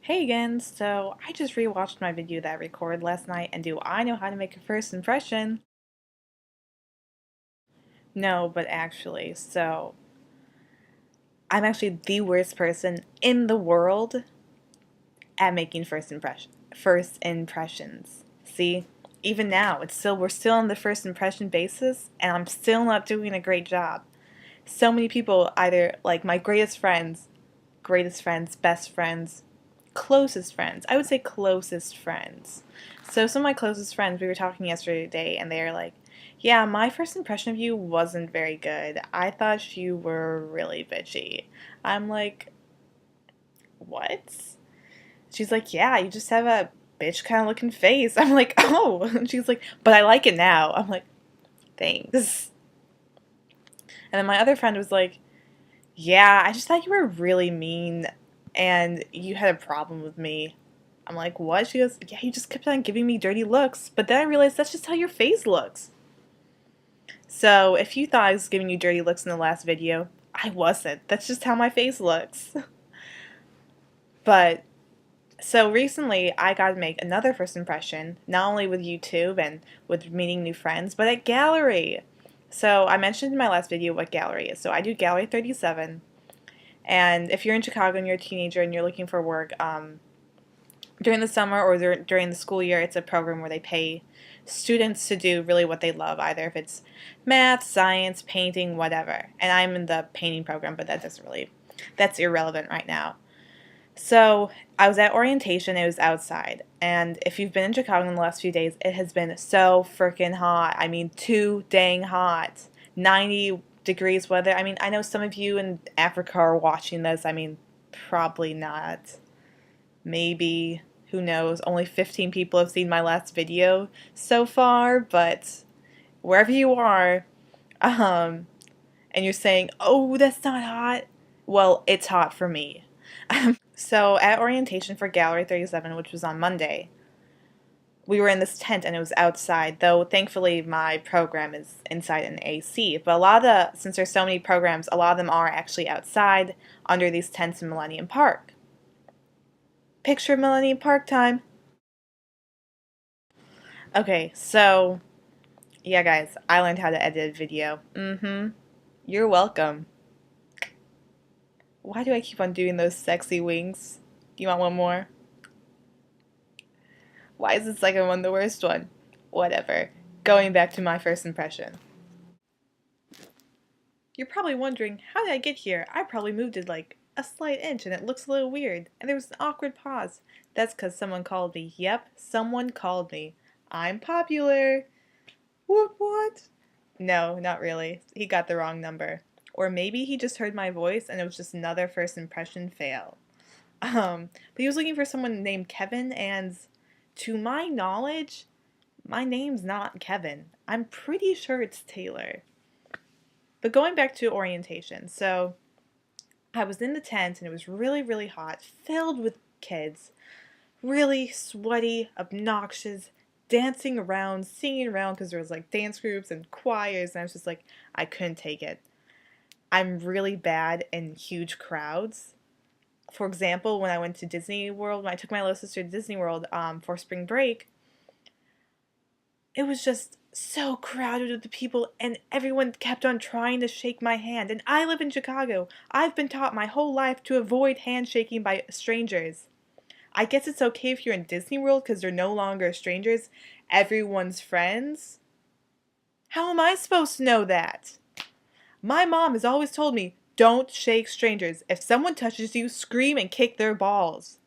Hey again, so I just rewatched my video that I recorded last night, and do I know how to make a first impression? No, but actually, I'm actually the worst person in the world at making first impressions. See, even now, we're still on the first impression basis, and I'm still not doing a great job. So many people, either like my greatest friends, best friends, closest friends. I would say closest friends. So some of my closest friends, we were talking yesterday, and they were like, "Yeah, my first impression of you wasn't very good. I thought you were really bitchy." I'm like, "What?" She's like, "Yeah, you just have a bitch kind of looking face." I'm like, "Oh." And she's like, "But I like it now." I'm like, "Thanks." And then my other friend was like, "Yeah, I just thought you were really mean and you had a problem with me." I'm like, "What?" She goes, "Yeah, you just kept on giving me dirty looks." But then I realized that's just how your face looks. So if you thought I was giving you dirty looks in the last video, I wasn't. That's just how my face looks. But so recently I got to make another first impression, not only with YouTube and with meeting new friends, but at Gallery. So I mentioned in my last video what Gallery is. So I do Gallery 37. And if you're in Chicago and you're a teenager and you're looking for work, during the summer or during the school year, it's a program where they pay students to do really what they love, either if it's math, science, painting, whatever. And I'm in the painting program, but that's irrelevant right now. So I was at orientation, it was outside. And if you've been in Chicago in the last few days, it has been so freaking hot. I mean, too dang hot. 90 degrees weather. I mean, I know some of you in Africa are watching this. I mean, probably not. Maybe, who knows, only 15 people have seen my last video so far, but wherever you are, um, and you're saying, "Oh, that's not hot," well, it's hot for me. So at orientation for Gallery 37, which was on Monday, we were in this tent and it was outside, though thankfully my program is inside an AC. But since there's so many programs, a lot of them are actually outside under these tents in Millennium Park. Picture Millennium Park time. Okay, so yeah, guys, I learned how to edit a video. You're welcome. Why do I keep on doing those sexy wings? Do you want one more? Why is the second one the worst one? Whatever. Going back to my first impression. You're probably wondering, how did I get here? I probably moved it like a slight inch and it looks a little weird. And there was an awkward pause. That's because someone called me. Yep, someone called me. I'm popular. What? No, not really. He got the wrong number. Or maybe he just heard my voice and it was just another first impression fail. But he was looking for someone named Kevin, and to my knowledge, my name's not Kevin. I'm pretty sure it's Taylor. But going back to orientation, so I was in the tent and it was really, really hot, filled with kids, really sweaty, obnoxious, dancing around, singing around because there was like dance groups and choirs, and I was just like, I couldn't take it. I'm really bad in huge crowds. For example, when I went to Disney World, when I took my little sister to Disney World for spring break, it was just so crowded with the people, and everyone kept on trying to shake my hand. And I live in Chicago. I've been taught my whole life to avoid handshaking by strangers. I guess it's okay if you're in Disney World because they're no longer strangers, everyone's friends. How am I supposed to know that? My mom has always told me, don't shake strangers. If someone touches you, scream and kick their balls.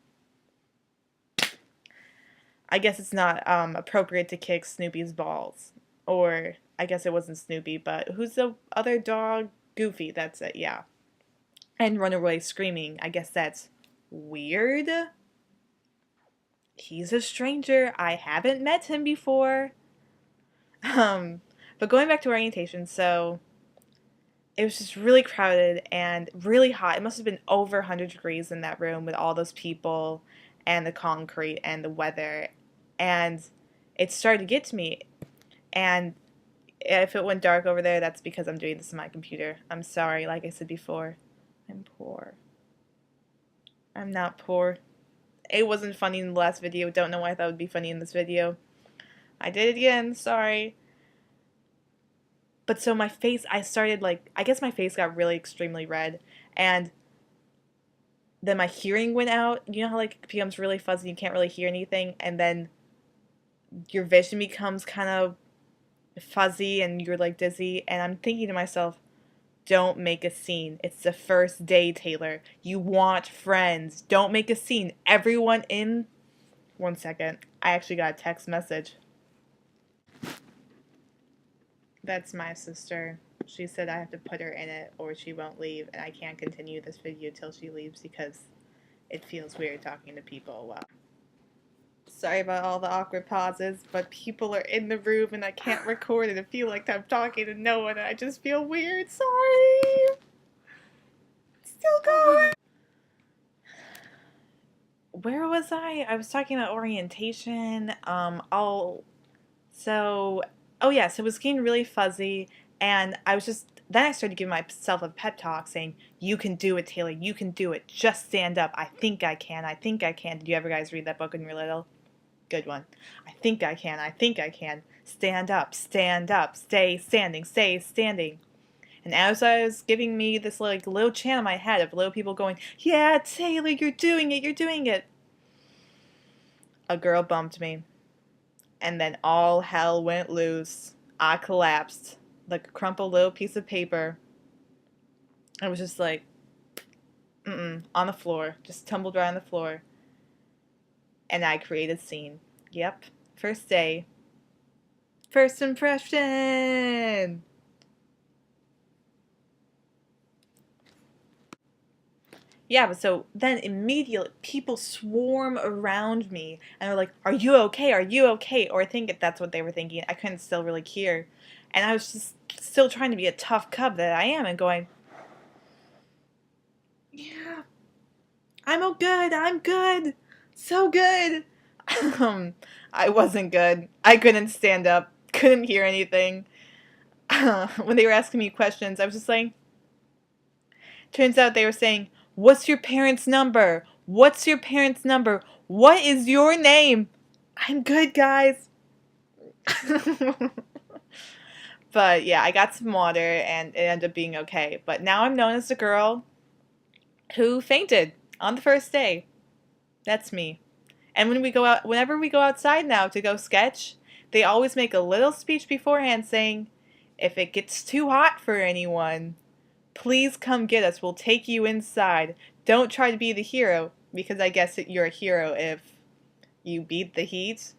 I guess it's not appropriate to kick Snoopy's balls. Or, I guess it wasn't Snoopy, but who's the other dog? Goofy, that's it, yeah. And run away screaming. I guess that's weird. He's a stranger. I haven't met him before. Um, but going back to orientation, so it was just really crowded and really hot. It must have been over 100 degrees in that room with all those people and the concrete and the weather. And it started to get to me. And if it went dark over there, that's because I'm doing this on my computer. I'm sorry, like I said before. I'm poor. I'm not poor. It wasn't funny in the last video. Don't know why I thought it would be funny in this video. I did it again. Sorry. But so my face, I started like, I guess my face got really extremely red. And then my hearing went out. You know how like it becomes really fuzzy, you can't really hear anything, and then your vision becomes kind of fuzzy and you're like dizzy. And I'm thinking to myself, don't make a scene. It's the first day, Taylor. You want friends. Don't make a scene. Everyone in... One second. I actually got a text message. That's my sister. She said I have to put her in it or she won't leave, and I can't continue this video till she leaves because it feels weird talking to people. Wow. Sorry about all the awkward pauses, but people are in the room and I can't record and I feel like I'm talking to no one and I just feel weird. Sorry! Still going! Where was I? I was talking about orientation. Oh yeah, so it was getting really fuzzy, and then I started giving myself a pep talk saying, you can do it, Taylor, you can do it, just stand up, I think I can, I think I can. Did you ever guys read that book when you were little? Good one. I think I can, I think I can. Stand up, stay standing. And as I was giving me this like little chant in my head of little people going, yeah, Taylor, you're doing it, a girl bumped me. And then all hell went loose. I collapsed like a crumpled little piece of paper. I was just like, on the floor. Just tumbled right on the floor. And I created a scene. Yep. First day. First impression! Yeah, but so then immediately people swarm around me and they're like, are you okay? Are you okay? Or I think that's what they were thinking. I couldn't still really hear. And I was just still trying to be a tough cub that I am and going, yeah, I'm good, so good. I wasn't good. I couldn't stand up, couldn't hear anything. When they were asking me questions, I was just like, turns out they were saying, what's your parents' number? What's your parents' number? What is your name? I'm good, guys. But yeah, I got some water and it ended up being okay. But now I'm known as the girl who fainted on the first day. That's me. And whenever we go outside now to go sketch, they always make a little speech beforehand saying, if it gets too hot for anyone, please come get us. We'll take you inside. Don't try to be the hero, because I guess you're a hero if you beat the heat.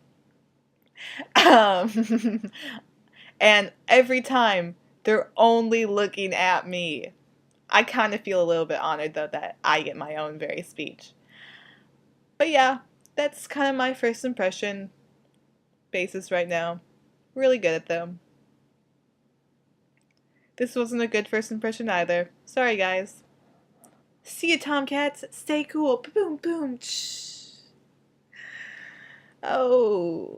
And every time, they're only looking at me. I kind of feel a little bit honored, though, that I get my own very speech. But yeah, that's kind of my first impression basis right now. Really good at them. This wasn't a good first impression either. Sorry, guys. See you, Tomcats. Stay cool. Boom, boom. Shh. Oh.